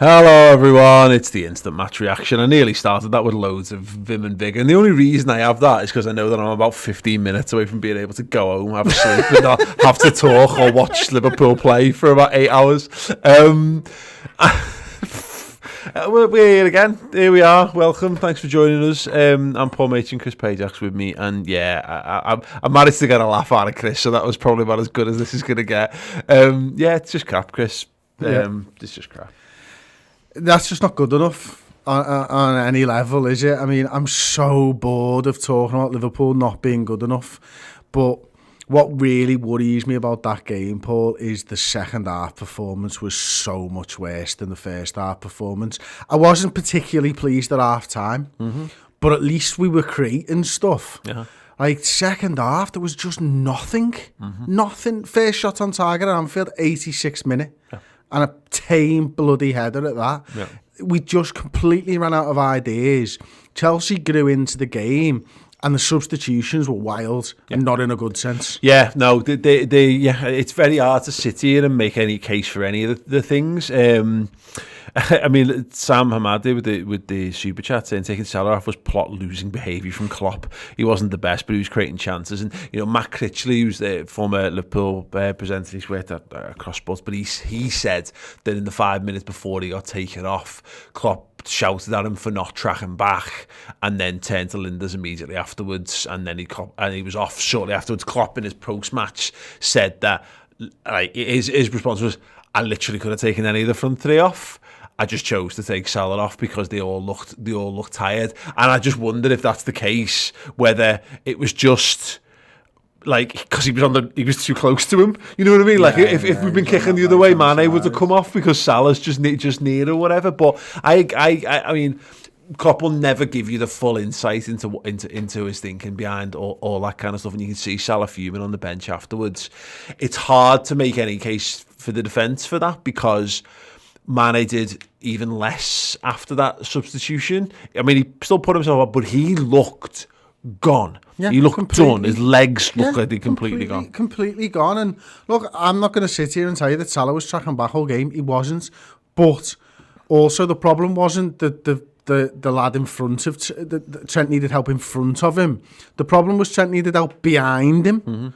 Hello everyone, it's the instant match reaction. I nearly started that with loads of vim and vigour, and the only reason I have that is because I know that I'm about 15 minutes away from being able to go home, have a sleep, and not have to talk or watch Liverpool play for about 8 hours. We're here again. Here we are. Welcome. Thanks for joining us. I'm Paul Machin, Chris Pajax with me, and yeah, I managed to get a laugh out of Chris, so that was probably about as good as this is going to get. Yeah, it's just crap, Chris. It's just crap. That's just not good enough on any level, is it? I mean, I'm so bored of talking about Liverpool not being good enough. But what really worries me about that game, Paul, is the second half performance was so much worse than the first half performance. I wasn't particularly pleased at half time, but at least we were creating stuff. Yeah. Like, second half, there was just nothing. Nothing. First shot on target at Anfield, 86th minute. Yeah. And a tame bloody header at that. Yeah. We just completely ran out of ideas. Chelsea grew into the game, and the substitutions were wild and not in a good sense. Yeah, no, it's very hard to sit here and make any case for any of the things. I mean, Sam Hamadi with the super chat saying taking Salah off was plot losing behaviour from Klopp. He wasn't the best, but he was creating chances. And Matt Critchley, who's the former Liverpool presenter, he's worked at Cross Sports, but he said that in the 5 minutes before he got taken off, Klopp shouted at him for not tracking back, and then turned to Linders immediately afterwards, and then he was off shortly afterwards. Klopp in his post-match said that his response was, "I literally could have taken any of the front three off. I just chose to take Salah off because they all looked tired." And I just wondered if that's the case, whether it was just because he was too close to him. You know what I mean? Like if we've been kicking the other way, Mane would have come off because Salah's just near or whatever. But I mean, Klopp will never give you the full insight into his thinking behind all that kind of stuff, and you can see Salah fuming on the bench afterwards. It's hard to make any case for the defence for that because Mane did even less after that substitution. I mean, he still put himself up, but he looked gone. Yeah, he looked done. His legs looked like they're completely gone. Completely gone. And look, I'm not going to sit here and tell you that Salah was tracking back all game. He wasn't. But also the problem wasn't that the lad in front of Trent needed help in front of him. The problem was Trent needed help behind him.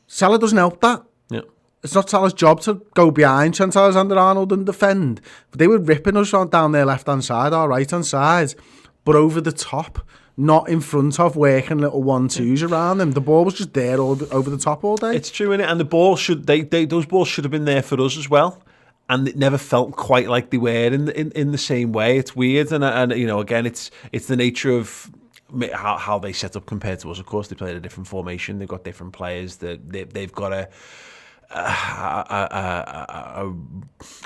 Salah doesn't help that. Yeah. It's not Salah's job to go behind Trent Alexander-Arnold and defend. But they were ripping us down their left-hand side or right-hand side, but over the top, not in front of, working little 1-2s around them. The ball was just there over the top all day. It's true, innit? And the ball those balls should have been there for us as well. And it never felt quite like they were in the same way. It's weird, and again, it's the nature of how they set up compared to us. Of course, they played a different formation. They've got different players. They've got a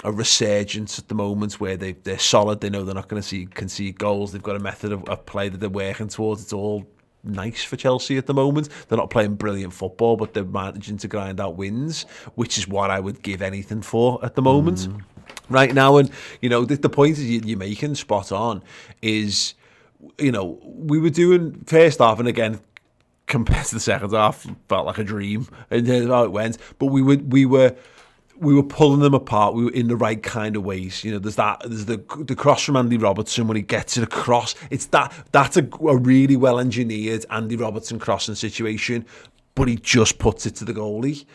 resurgence at the moment where they're solid. They know they're not going to concede goals. They've got a method of play that they're working towards. It's all nice for Chelsea at the moment. They're not playing brilliant football, but they're managing to grind out wins, which is what I would give anything for at the moment right now. And the point you're making spot on is, we were doing first half, and again, compared to the second half, felt like a dream in terms of how it went. But we were pulling them apart. We were in the right kind of ways. There's the cross from Andy Robertson when he gets it across. That's a really well engineered Andy Robertson crossing situation. But he just puts it to the goalie.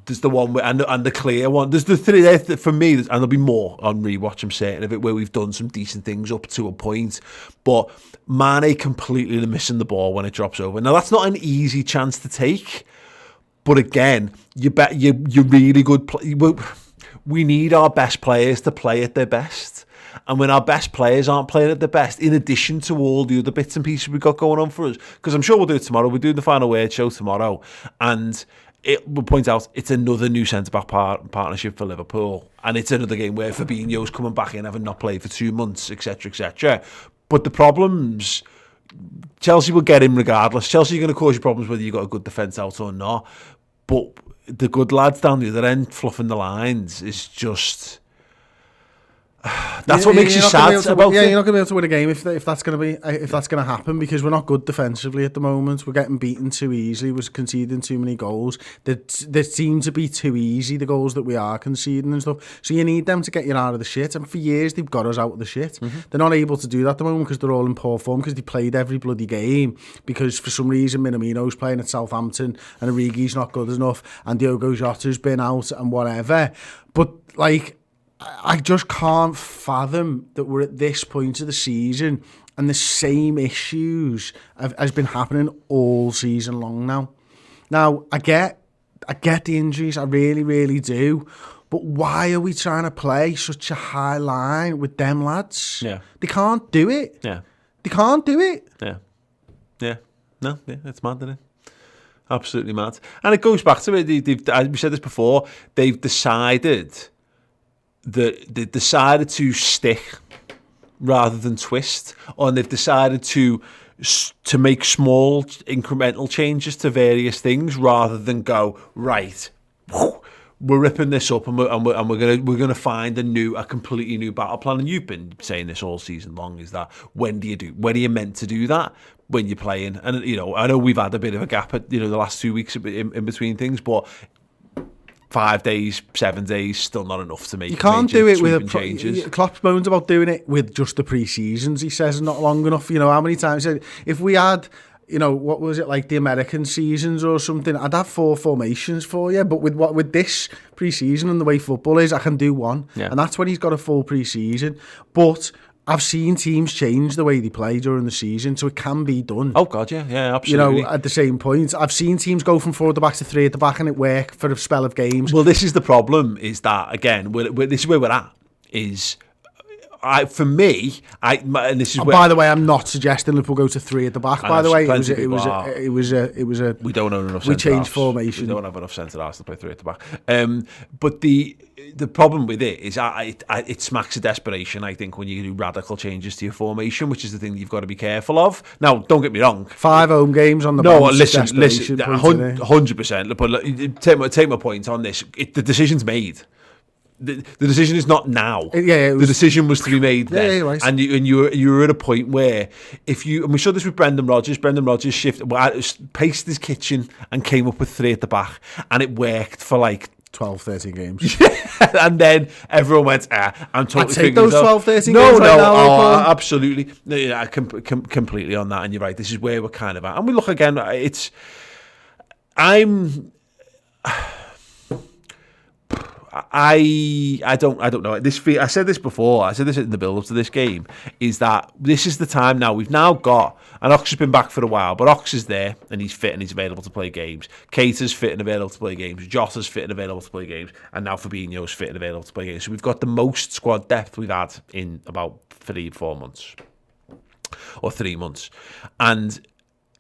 There's the one and the clear one. There's the three there for me, and there'll be more on rewatch, I'm certain of it, where we've done some decent things up to a point. But Mane completely missing the ball when it drops over. Now that's not an easy chance to take. But again, you're really good. We need our best players to play at their best. And when our best players aren't playing at their best, in addition to all the other bits and pieces we've got going on for us, because I'm sure we'll do it tomorrow. We're doing the Final Word show tomorrow. And we'll point out it's another new centre-back partnership for Liverpool. And it's another game where Fabinho's coming back in, having not played for 2 months, etc., etc. But the problems, Chelsea will get in regardless. Chelsea are going to cause you problems whether you've got a good defence out or not. But the good lads down the other end, fluffing the lines, is just... That's what makes you sad about it. You're not going to be able to win a game if that's going to happen, because we're not good defensively at the moment. We're getting beaten too easily. We're conceding too many goals. They seem to be too easy, the goals that we are conceding and stuff. So you need them to get you out of the shit. And for years they've got us out of the shit. They're not able to do that at the moment because they're all in poor form, because they played every bloody game. Because for some reason Minamino's playing at Southampton and Origi's not good enough, and Diogo Jota's been out and whatever. But like, I just can't fathom that we're at this point of the season and the same issues has been happening all season long now. Now, I get the injuries, I really, really do. But why are we trying to play such a high line with them lads? Yeah. They can't do it. Yeah. They can't do it. Yeah. Yeah. No, yeah, it's mad, isn't it? Absolutely mad. And it goes back to it. As we said this before, they've decided that they decided to stick rather than twist, and they've decided to make small incremental changes to various things rather than go right. We're ripping this up and we're gonna find a completely new battle plan. And you've been saying this all season long, is that when are you meant to do that? When you're playing. And I know we've had a bit of a gap at the last 2 weeks in between things, but 5 days, 7 days, still not enough to make. You can't do it with changes. Klopp's moans about doing it with just the pre-seasons. He says not long enough. How many times if we had, what was it, like the American seasons or something, I'd have 4 formations for you. But with this pre-season and the way football is, I can do one, and that's when he's got a full pre-season. But I've seen teams change the way they play during the season, so it can be done. Oh God, yeah, absolutely. At the same point, I've seen teams go from 4 at the back to 3 at the back, and it work for a spell of games. Well, this is the problem. Is that again? This is where we're at. Is for me, and this is where. By the way, I'm not suggesting Liverpool go to 3 at the back. By the way, it was a. We don't own enough. We changed formation. We don't have enough centre halves to play 3 at the back. But the problem with it is it smacks of desperation, I think, when you do radical changes to your formation, which is the thing that you've got to be careful of. Now, don't get me wrong. 5 home games on the no, bounce. Listen, 100%. But take my point on this. The decision's made. The decision is not now. The decision was to be made then. Yeah, right. And you were at a point where and we saw this with Brendan Rodgers. Brendan Rodgers paced his kitchen and came up with 3 at the back, and it worked for like 12, 13 games. And then everyone went, I'm totally I'd take those 12, 13 games right now. No, absolutely. No, yeah, completely on that. And you're right, this is where we're kind of at. And we look again, I don't know. I said this before. I said this in the build-up to this game. Is that this is the time now? We've now got, and Ox has been back for a while, but Ox is there and he's fit and he's available to play games. Keita's fit and available to play games. Jota's fit and available to play games, and now Fabinho's fit and available to play games. So we've got the most squad depth we've had in about 3-4 months, or 3 months, and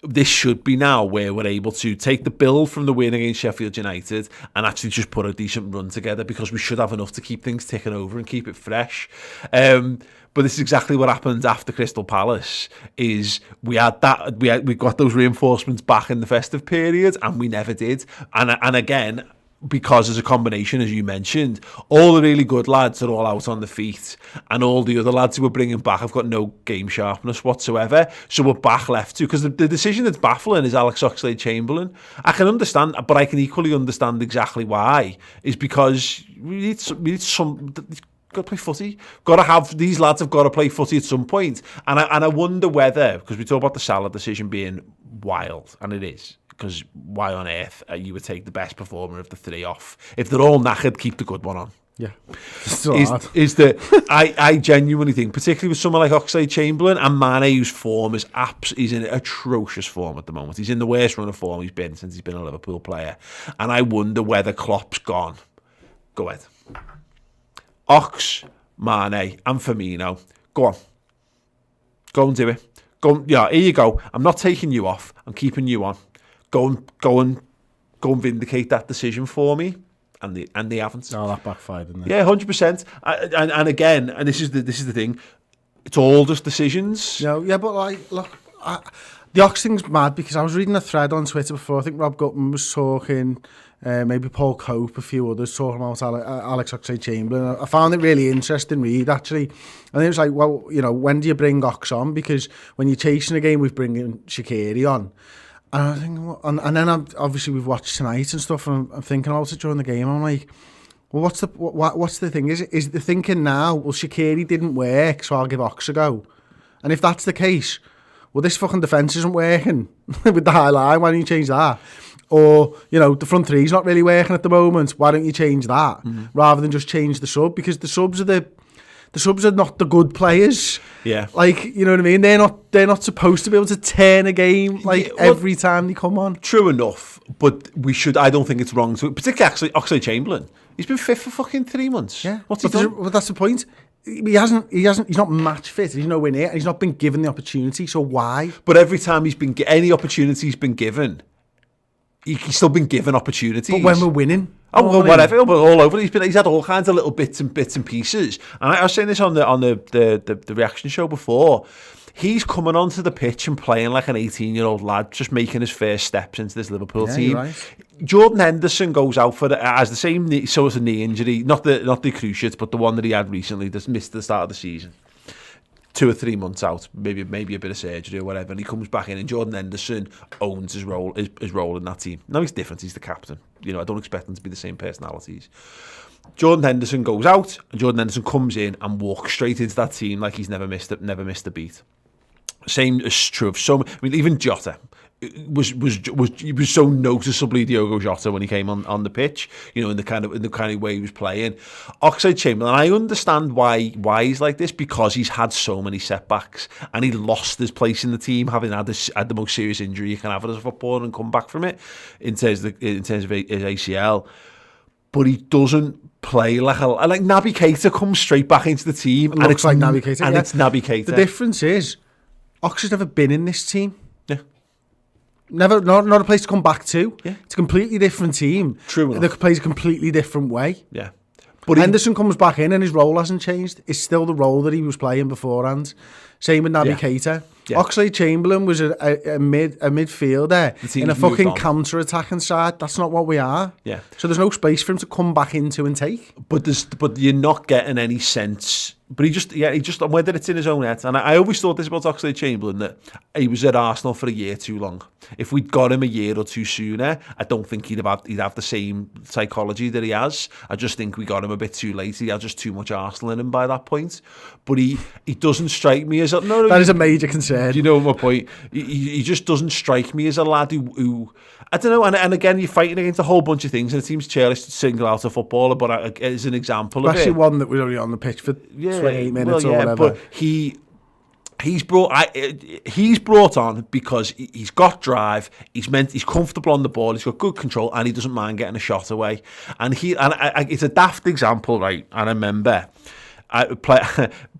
this should be now where we're able to take the build from the win against Sheffield United and actually just put a decent run together, because we should have enough to keep things ticking over and keep it fresh. But this is exactly what happened after Crystal Palace. Is we got those reinforcements back in the festive period, and we never did. And again, because as a combination, as you mentioned, all the really good lads are all out on the feet, and all the other lads who we're bringing back have got no game sharpness whatsoever. So we're back left to, because the decision that's baffling is Alex Oxlade-Chamberlain. I can understand, but I can equally understand exactly why. Is because we need some. Got to play footy. Got to have these lads have got to play footy at some point. And I wonder whether, because we talk about the Salah decision being wild, and it is. Because why on earth you would take the best performer of the 3 off? If they're all knackered, keep the good one on. Yeah. Is that I genuinely think, particularly with someone like Oxlade-Chamberlain and Mane, whose form is he's in atrocious form at the moment. He's in the worst run of form he's been since he's been a Liverpool player. And I wonder whether Klopp's gone. Go ahead. Ox, Mane and Firmino. Go on. Go and do it. Go. Yeah, here you go. I'm not taking you off. I'm keeping you on. Go and vindicate that decision for me, and they haven't. Oh, that backfired, didn't it? Yeah, 100%. And again, and this is the thing. It's all just decisions. Yeah, but like, look, the Ox thing's mad, because I was reading a thread on Twitter before. I think Rob Gutman was talking maybe Paul Cope, a few others talking about Alex Oxlade-Chamberlain. I found it really interesting read, actually. And it was like, well, you know, when do you bring Ox on? Because when you're chasing a game with bringing Shaqiri on, and I think, well, and then obviously we've watched tonight and stuff, and I'm thinking about it during the game. I'm like, well, what's the thing? Is the thinking now, well, Shaqiri didn't work, so I'll give Ox a go? And if that's the case, well, this fucking defence isn't working with the high line, why don't you change that? Or, you know, the front three's not really working at the moment, why don't you change that? Rather than just change the sub, because the subs are not the good players. Yeah. Like, you know what I mean? They're not supposed to be able to turn a game every time they come on. True enough, but I don't think it's wrong to, particularly actually Oxlade-Chamberlain. He's been fit for fucking 3 months. Yeah. What's he done? But that's the point. He's not match fit. He's nowhere near, and he's not been given the opportunity. So why? But every time he's been any opportunity he's been given, he's still been given opportunities. But when we're winning, well, whatever, but all over. He's had all kinds of little bits and pieces. And I was saying this on the reaction show before. He's coming onto the pitch and playing like an 18-year-old lad, just making his first steps into this Liverpool team. Right. Jordan Henderson goes out has the same sort of knee injury, not the cruciate, but the one that he had recently, just missed the start of the season. 2 or 3 months out, maybe a bit of surgery or whatever, and he comes back in, and Jordan Henderson owns his role in that team. Now he's different, he's the captain. You know, I don't expect them to be the same personalities. Jordan Henderson goes out, and Jordan Henderson comes in and walks straight into that team like he's never missed a beat. Same is true of even Jota was so noticeably Diogo Jota when he came on the pitch, you know, in the kind of way he was playing. Oxlade-Chamberlain, I understand why he's like this, because he's had so many setbacks and he lost his place in the team, having had the most serious injury you can have as a footballer and come back from it in terms of his ACL. But he doesn't play like Naby Keita comes straight back into the team, and it's like Naby Keita, and it's Naby Keita. The difference is, Ox has never been in this team. Yeah. Never, not a place to come back to. Yeah. It's a completely different team. True enough. They plays a completely different way. Yeah. But Henderson comes back in and his role hasn't changed. It's still the role that he was playing beforehand. Same with Naby Keita. Yeah. Oxlade-Chamberlain was a midfielder in a fucking counter-attacking side. That's not what we are. Yeah. So there's no space for him to come back into and take. But you're not getting any sense. But he just whether it's in his own head. And I always thought this about Oxlade-Chamberlain, that he was at Arsenal for a year too long. If we'd got him a year or two sooner, I don't think he'd have the same psychology that he has. I just think we got him a bit too late. He had just too much Arsenal in him by that point. But he doesn't strike me as that is a major concern. You know my point. He just doesn't strike me as a lad who I don't know. And again, you're fighting against a whole bunch of things, and it seems churlish to single out a footballer, but as an example of it, especially one that was only on the pitch for 28 minutes or whatever. But he's brought on because he's got drive. He's comfortable on the ball. He's got good control, and he doesn't mind getting a shot away. And it's a daft example, right? And I remember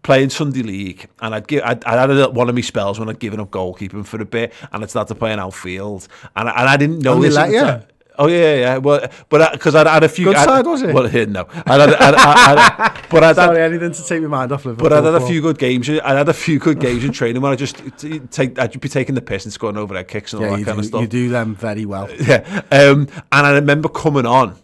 playing Sunday League, and I'd had one of my spells when I'd given up goalkeeping for a bit, and I'd started playing outfield, and I didn't know this. Oh yeah. Well, but because I'd had a few. Good side, was it? Well, no. Sorry, anything to take my mind off Liverpool. But I'd had a few good games. I had a few good games in training where I'd be taking the piss and scoring overhead kicks and all that kind of stuff. You do them very well. Yeah. And I remember coming on.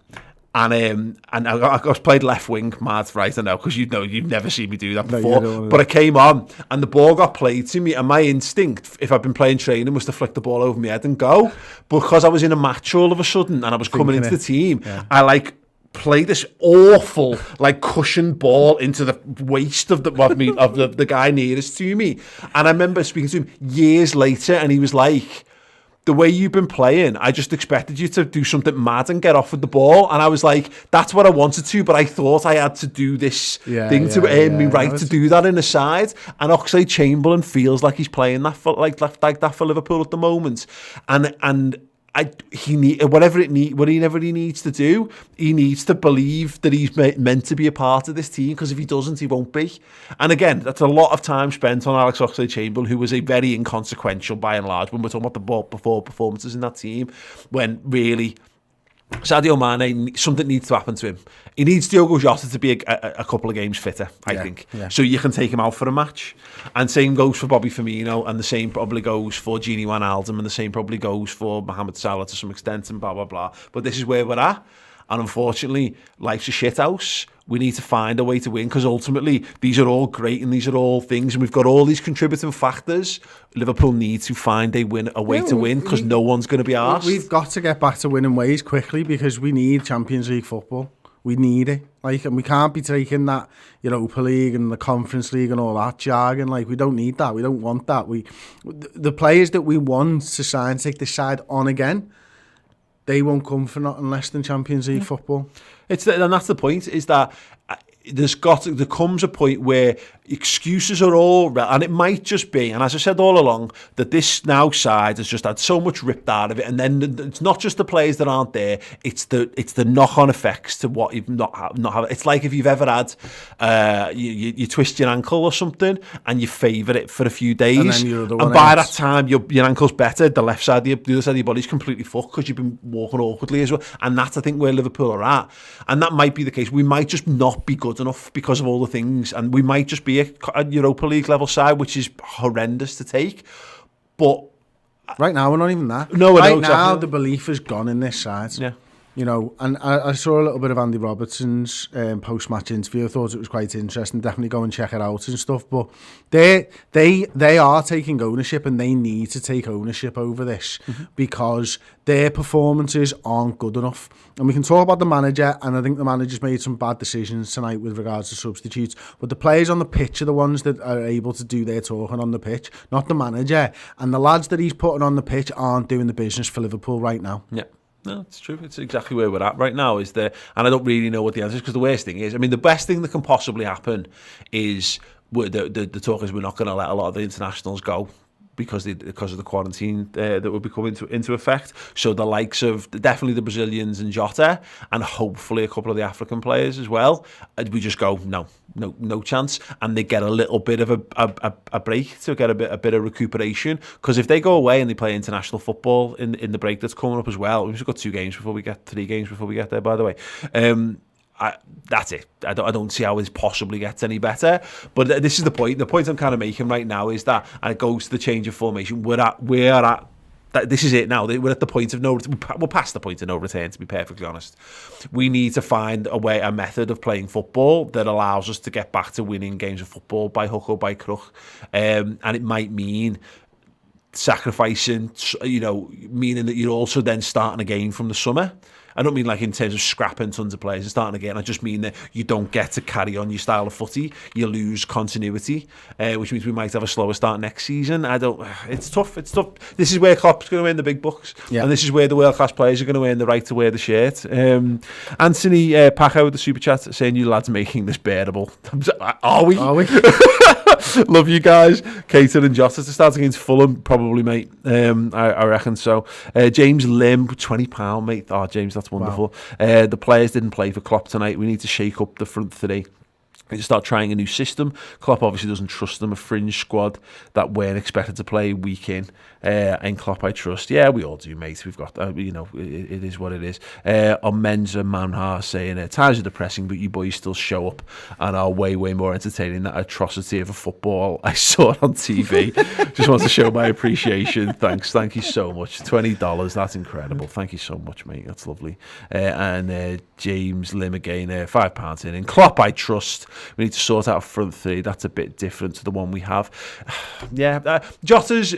And I was played left wing, mad, right? I know, because you've never seen me do that before. But I came on, and the ball got played to me, and my instinct, if I'd been playing training, was to flick the ball over my head and go. But because I was in a match all of a sudden, and I was coming into the team, I played this awful cushioned ball into the waist of the guy nearest to me. And I remember speaking to him years later, and he was like, the way you've been playing, I just expected you to do something mad and get off with the ball. And I was like, that's what I wanted to, but I thought I had to do this thing to earn me right to do that in the side. And Oxlade-Chamberlain feels like he's playing that for that for Liverpool at the moment. And whatever he needs to do, he needs to believe that he's meant to be a part of this team, because if he doesn't, he won't be. And again, that's a lot of time spent on Alex Oxlade-Chamberlain, who was a very inconsequential by and large when we're talking about the ball before performances in that team, when really Sadio Mane, something needs to happen to him. He needs Diogo Jota to be a couple of games fitter, I think. Yeah. So you can take him out for a match. And same goes for Bobby Firmino, and the same probably goes for Gini Wijnaldum, and the same probably goes for Mohamed Salah to some extent, and blah, blah, blah. But this is where we're at. And unfortunately, life's a shithouse. We need to find a way to win, because ultimately these are all great and these are all things, and we've got all these contributing factors. Liverpool need to find a way to win, because no one's going to be arsed. We've got to get back to winning ways quickly, because we need Champions League football. We need it, and we can't be taking that Europa League and the Conference League and all that jargon. We don't need that. We don't want that. The players that we want to sign, take this side on again, they won't come for nothing less than Champions League football. And that's the point, is that there comes a point where excuses are all, and it might just be, and as I said all along, that this now side has just had so much ripped out of it, and then it's not just the players that aren't there, it's the knock-on effects to what you've not have. It's like if you've ever had you twist your ankle or something and you favour it for a few days, and by that time your ankle's better, the left side, the other side of your body's completely fucked because you've been walking awkwardly as well, and that's I think where Liverpool are at, and that might be the case. We might just not be good enough because of all the things, and we might just be a Europa League level side, which is horrendous to take. But right now we're not even that. No, right exactly. Now the belief is gone in this side. Yeah. And I saw a little bit of Andy Robertson's post-match interview. I thought it was quite interesting. Definitely go and check it out and stuff. But they are taking ownership, and they need to take ownership over this, because their performances aren't good enough. And we can talk about the manager, and I think the manager's made some bad decisions tonight with regards to substitutes. But the players on the pitch are the ones that are able to do their talking on the pitch, not the manager. And the lads that he's putting on the pitch aren't doing the business for Liverpool right now. Yeah. No, it's true. It's exactly where we're at right now. And I don't really know what the answer is, because the worst thing is, the best thing that can possibly happen is the talk is we're not going to let a lot of the internationals go because of the quarantine that will be coming into effect. So the likes of definitely the Brazilians and Jota, and hopefully a couple of the African players as well, we just go no chance, and they get a little bit of a break to get a bit of recuperation. Because if they go away and they play international football in the break that's coming up as well, we've got 3 games before we get there, by the way. That's it. I don't see how it possibly gets any better. But this is the point. The point I'm kind of making right now is that, and it goes to the change of formation. This is it now. We're at the point of no return. We're past the point of no return, to be perfectly honest. We need to find a method of playing football that allows us to get back to winning games of football by hook or by crook. And it might mean sacrificing, meaning that you're also then starting again from the summer. I don't mean like in terms of scrapping tons of players and starting again. I just mean that you don't get to carry on your style of footy. You lose continuity, which means we might have a slower start next season. It's tough. This is where Klopp's going to earn the big bucks. Yeah. And this is where the world-class players are going to earn the right to wear the shirt. Anthony Paco with the super chat saying, "You lads making this bearable." Are we? Love you guys. Cater and Jota to start against Fulham, probably, mate. I reckon so. James Lim, £20, mate. Oh, James, that's wonderful. Wow. The players didn't play for Klopp tonight. We need to shake up the front three. We need to start trying a new system. Klopp obviously doesn't trust them. A fringe squad that weren't expected to play week in. And Klopp I trust. Yeah, we all do, mate. We've got, it is what it is. On Menza Manhar saying, times are depressing, but you boys still show up and are way, way more entertaining. That atrocity of a football I saw it on TV. Just want to show my appreciation. Thanks. Thank you so much. $20. That's incredible. Thank you so much, mate. That's lovely. And James Lim again, £5 in. And Klopp I trust. We need to sort out a front three. That's a bit different to the one we have. Yeah, Jota's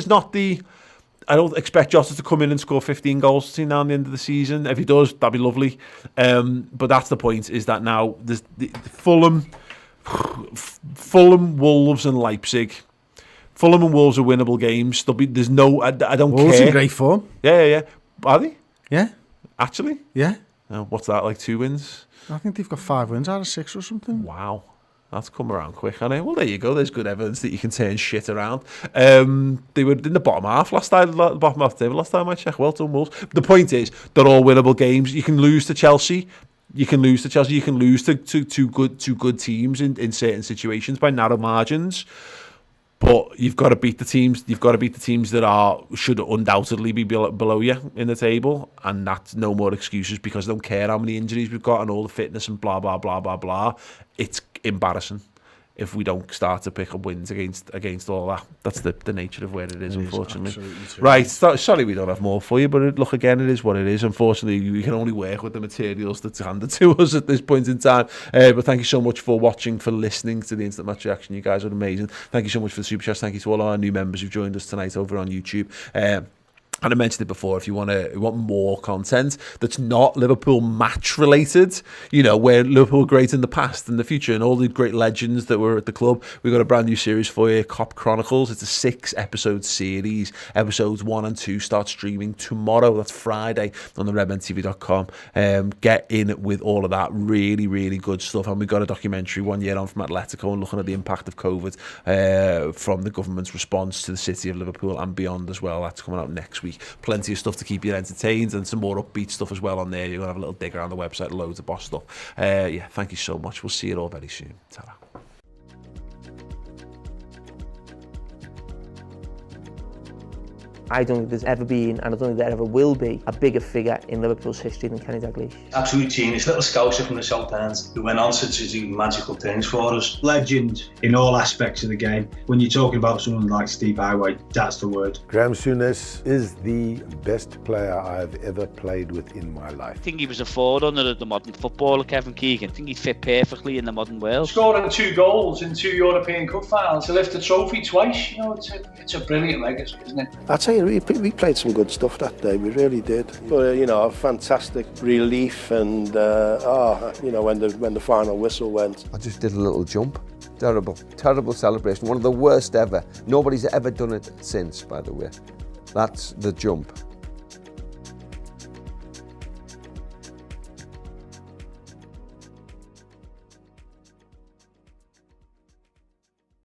not I don't expect Jota to come in and score 15 goals between now and the end of the season. If he does, that'd be lovely. But that's the point, is that now there's Fulham, Wolves and Leipzig. Fulham and Wolves are winnable games. There's no, I don't Wolves care. In great form. Yeah. Are they? Yeah. Actually? Yeah. What's that, like 2 wins? I think they've got 5 wins out of 6 or something. Wow. That's come around quick, hasn't it? Well, there you go. There's good evidence that you can turn shit around. They were in the bottom half last time I checked. Well done, Wolves. The point is, they're all winnable games. You can lose to Chelsea. You can lose to two good teams in certain situations by narrow margins. But you've got to beat the teams. You've got to beat the teams that should undoubtedly be below you in the table, and that's no more excuses because they don't care how many injuries we've got and all the fitness and blah blah blah blah blah. It's embarrassing if we don't start to pick up wins against all that. That's the nature of where it is, unfortunately. Right, sorry we don't have more for you, but look, again, it is what it is. Unfortunately, we can only work with the materials that's handed to us at this point in time. But thank you so much for watching, for listening to the Instant Match Reaction. You guys are amazing. Thank you so much for the super chats. Thank you to all our new members who've joined us tonight over on YouTube. And I mentioned it before, if you want more content that's not Liverpool match related, you know, where Liverpool were great in the past and the future and all the great legends that were at the club, we've got a brand new series for you, Cop Chronicles. It's a 6-episode series. Episodes 1 and 2 start streaming tomorrow. That's Friday on the redmentv.com. Get in with all of that. Really, really good stuff. And we've got a documentary 1 year on from Atletico and looking at the impact of COVID from the government's response to the city of Liverpool and beyond as well. That's coming out next week. Plenty of stuff to keep you entertained and some more upbeat stuff as well on there. You're going to have a little dig around the website, loads of boss stuff. Yeah, thank you so much. We'll see you all very soon. Ta-ra. I don't think there's ever been, and I don't think there ever will be, a bigger figure in Liverpool's history than Kenny Dalglish. Absolute genius, little scouser from the South End who went on to do magical things for us. Legend in all aspects of the game. When you're talking about someone like Steve Highway, that's the word. Graham Souness is the best player I've ever played with in my life. I think he was a forerunner of the modern footballer, Kevin Keegan. I think he fit perfectly in the modern world. Scoring 2 goals in 2 European Cup finals to lift the trophy twice, you know, it's a brilliant legacy, isn't it? I'll tell you, we played some good stuff that day, we really did. But, you know, a fantastic relief and, you know, when the final whistle went. I just did a little jump. Terrible celebration. One of the worst ever. Nobody's ever done it since, by the way. That's the jump.